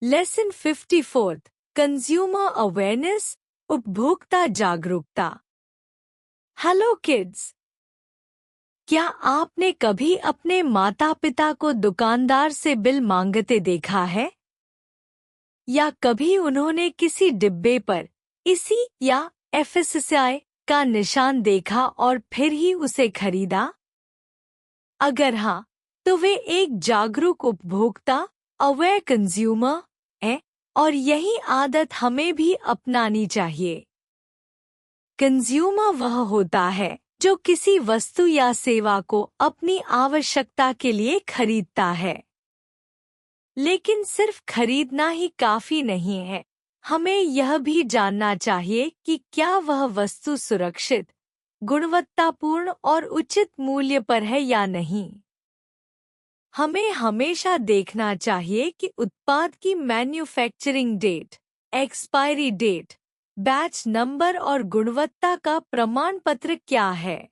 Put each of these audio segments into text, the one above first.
Lesson 54 consumer awareness उपभोक्ता जागरूकता। Hello kids, क्या आपने कभी अपने माता पिता को दुकानदार से बिल मांगते देखा है? या कभी उन्होंने किसी डिब्बे पर इसी या एफएसएसआई का निशान देखा और फिर ही उसे खरीदा? अगर हाँ, तो वे एक जागरूक उपभोक्ता अवेयर कंज्यूमर है और यही आदत हमें भी अपनानी चाहिए। कंज्यूमर वह होता है जो किसी वस्तु या सेवा को अपनी आवश्यकता के लिए खरीदता है। लेकिन सिर्फ खरीदना ही काफी नहीं है, हमें यह भी जानना चाहिए कि क्या वह वस्तु सुरक्षित, गुणवत्तापूर्ण और उचित मूल्य पर है या नहीं। हमें हमेशा देखना चाहिए कि उत्पाद की manufacturing date, expiry date, batch number और गुणवत्ता का प्रमाण पत्र क्या है।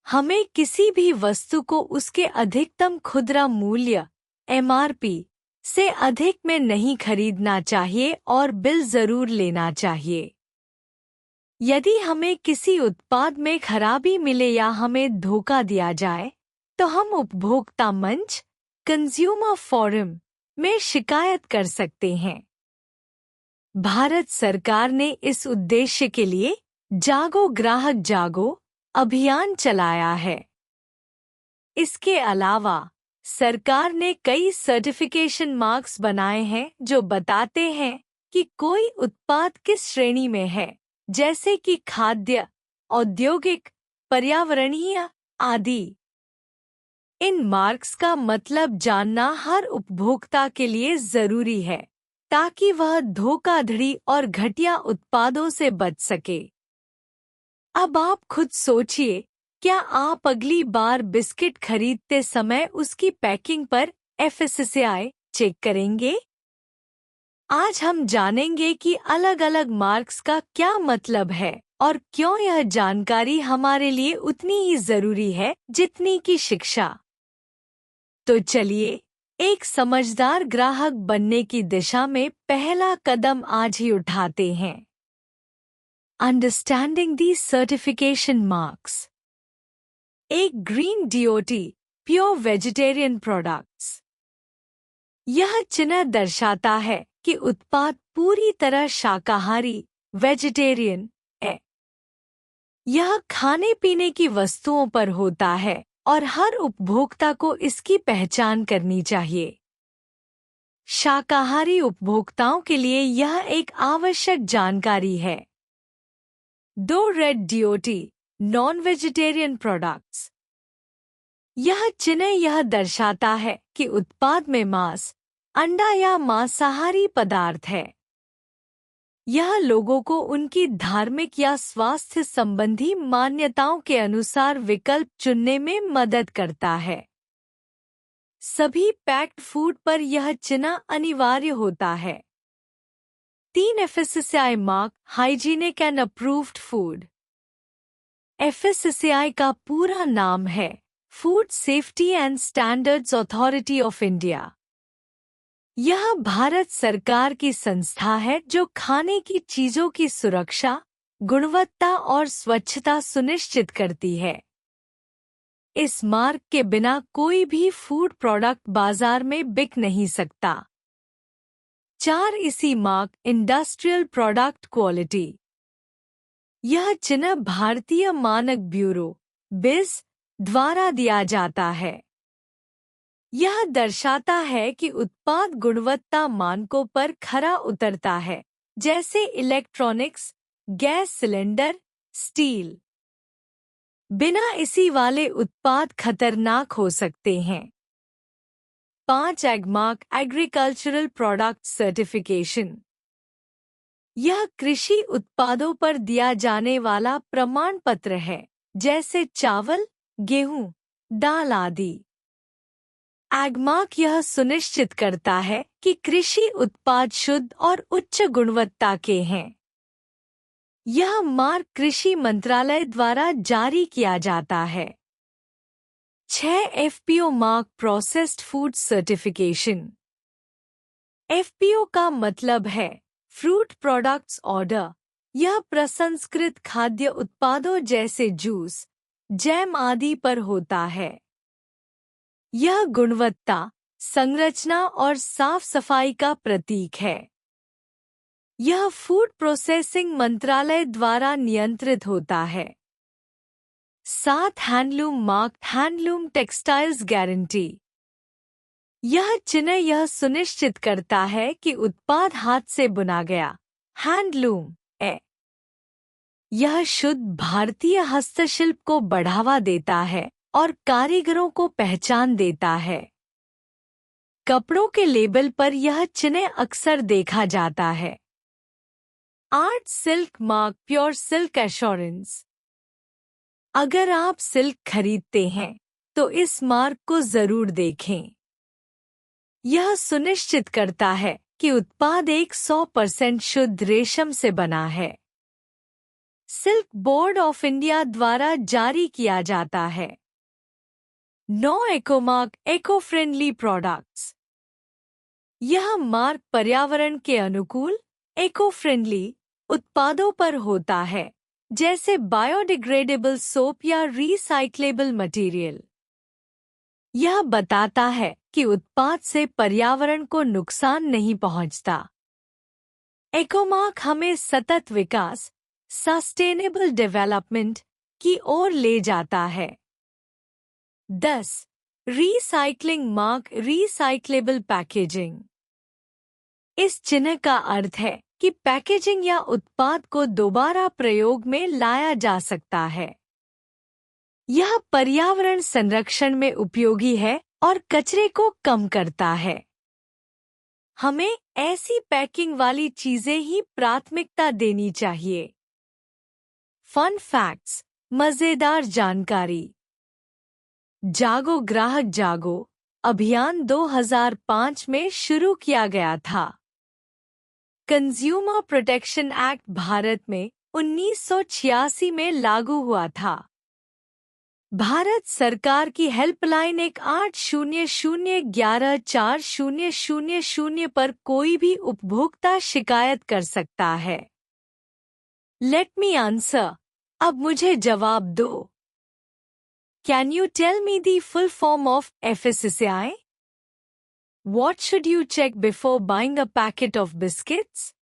हमें किसी भी वस्तु को उसके अधिकतम खुदरा मूल्य एमआरपी से अधिक में नहीं खरीदना चाहिए और बिल जरूर लेना चाहिए। यदि हमें किसी उत्पाद में खराबी मिले या हमें धोखा दिया जाए, तो हम उपभोक्ता मंच कंज्यूमर फोरम में शिकायत कर सकते हैं। भारत सरकार ने इस उद्देश्य के लिए जागो ग्राहक जागो अभियान चलाया है। इसके अलावा सरकार ने कई सर्टिफिकेशन मार्क्स बनाए हैं जो बताते हैं कि कोई उत्पाद किस श्रेणी में है, जैसे कि खाद्य, औद्योगिक, पर्यावरणीय आदि। इन मार्क्स का मतलब जानना हर उपभोक्ता के लिए जरूरी है ताकि वह धोखाधड़ी और घटिया उत्पादों से बच सके। अब आप खुद सोचिए, क्या आप अगली बार बिस्किट खरीदते समय उसकी पैकिंग पर एफएसएसआई चेक करेंगे? आज हम जानेंगे कि अलग अलग मार्क्स का क्या मतलब है और क्यों यह जानकारी हमारे लिए उतनी ही जरूरी है जितनी कि शिक्षा। तो चलिए, एक समझदार ग्राहक बनने की दिशा में पहला कदम आज ही उठाते हैं। अंडरस्टैंडिंग दी सर्टिफिकेशन मार्क्स। एक green DOT pure vegetarian products. यह चिन्ह दर्शाता है कि उत्पाद पूरी तरह शाकाहारी वेजिटेरियन है। यह खाने पीने की वस्तुओं पर होता है और हर उपभोक्ता को इसकी पहचान करनी चाहिए। शाकाहारी उपभोक्ताओं के लिए यह एक आवश्यक जानकारी है। 2 red DOT non vegetarian products. यह चिन्ह यह दर्शाता है कि उत्पाद में मांस, अंडा या मांसाहारी पदार्थ है। यह लोगों को उनकी धार्मिक या स्वास्थ्य संबंधी मान्यताओं के अनुसार विकल्प चुनने में मदद करता है। सभी पैक्ड फूड पर यह चिन्ह अनिवार्य होता है। 3 FSSI mark hygienic and approved food. FSSI का पूरा नाम है food safety and standards authority of India. यह भारत सरकार की संस्था है जो खाने की चीजों की सुरक्षा, गुणवत्ता और स्वच्छता सुनिश्चित करती है। इस मार्क के बिना कोई भी फूड प्रोडक्ट बाजार में बिक नहीं सकता। 4 इसी मार्क इंडस्ट्रियल प्रोडक्ट क्वालिटी। यह चिन्ह भारतीय मानक ब्यूरो (BIS) द्वारा दिया जाता है। यह दर्शाता है कि उत्पाद गुणवत्ता मानकों पर खरा उतरता है, जैसे इलेक्ट्रॉनिक्स, गैस सिलेंडर, स्टील। बिना इसी वाले उत्पाद खतरनाक हो सकते हैं। 5 एगमार्क एग्रीकल्चरल प्रोडक्ट सर्टिफिकेशन। यह कृषि उत्पादों पर दिया जाने वाला प्रमाण पत्र है, जैसे चावल, गेहूं, दाल आदि। एगमार्क यह सुनिश्चित करता है कि कृषि उत्पाद शुद्ध और उच्च गुणवत्ता के हैं। यह मार्क कृषि मंत्रालय द्वारा जारी किया जाता है। 6 FPO mark processed food certification. FPO का मतलब है फ्रूट प्रोडक्ट्स ऑर्डर। यह प्रसंस्कृत खाद्य उत्पादों जैसे जूस, जैम आदि पर होता है। यह गुणवत्ता, संरचना और साफ सफाई का प्रतीक है। यह फूड प्रोसेसिंग मंत्रालय द्वारा नियंत्रित होता है। 7 handloom mark handloom textiles guarantee. यह चिन्ह यह सुनिश्चित करता है कि उत्पाद हाथ से बुना गया हैंडलूम है। यह शुद्ध भारतीय हस्तशिल्प को बढ़ावा देता है और कारीगरों को पहचान देता है। कपड़ों के लेबल पर यह चिन्ह अक्सर देखा जाता है। Art silk mark pure silk assurance. अगर आप सिल्क खरीदते हैं तो इस मार्क को जरूर देखें। यह सुनिश्चित करता है कि उत्पाद 100% शुद्ध रेशम से बना है। सिल्क बोर्ड ऑफ इंडिया द्वारा जारी किया जाता है। 9 एकोमार्क इको फ्रेंडली प्रोडक्ट्स। यह मार्क पर्यावरण के अनुकूल इको फ्रेंडली उत्पादों पर होता है, जैसे बायोडिग्रेडेबल सोप या रिसाइक्लेबल मटेरियल। यह बताता है कि उत्पाद से पर्यावरण को नुकसान नहीं पहुंचता। इकोमार्क हमें सतत विकास, सस्टेनेबल डेवलपमेंट की ओर ले जाता है। 10 रीसाइक्लिंग मार्क रिसाइक्लेबल पैकेजिंग। इस चिन्ह का अर्थ है कि पैकेजिंग या उत्पाद को दोबारा प्रयोग में लाया जा सकता है। यह पर्यावरण संरक्षण में उपयोगी है और कचरे को कम करता है। हमें ऐसी पैकिंग वाली चीजें ही प्राथमिकता देनी चाहिए। फन फैक्ट्स, मजेदार जानकारी। जागो ग्राहक जागो अभियान 2005 में शुरू किया गया था। कंज्यूमर प्रोटेक्शन एक्ट भारत में 1986 में लागू हुआ था। भारत सरकार की हेल्पलाइन 1800114000 पर कोई भी उपभोक्ता शिकायत कर सकता है। Let me answer. अब मुझे जवाब दो। Can you tell me the full form of FSSAI? What should you check before buying a packet of biscuits?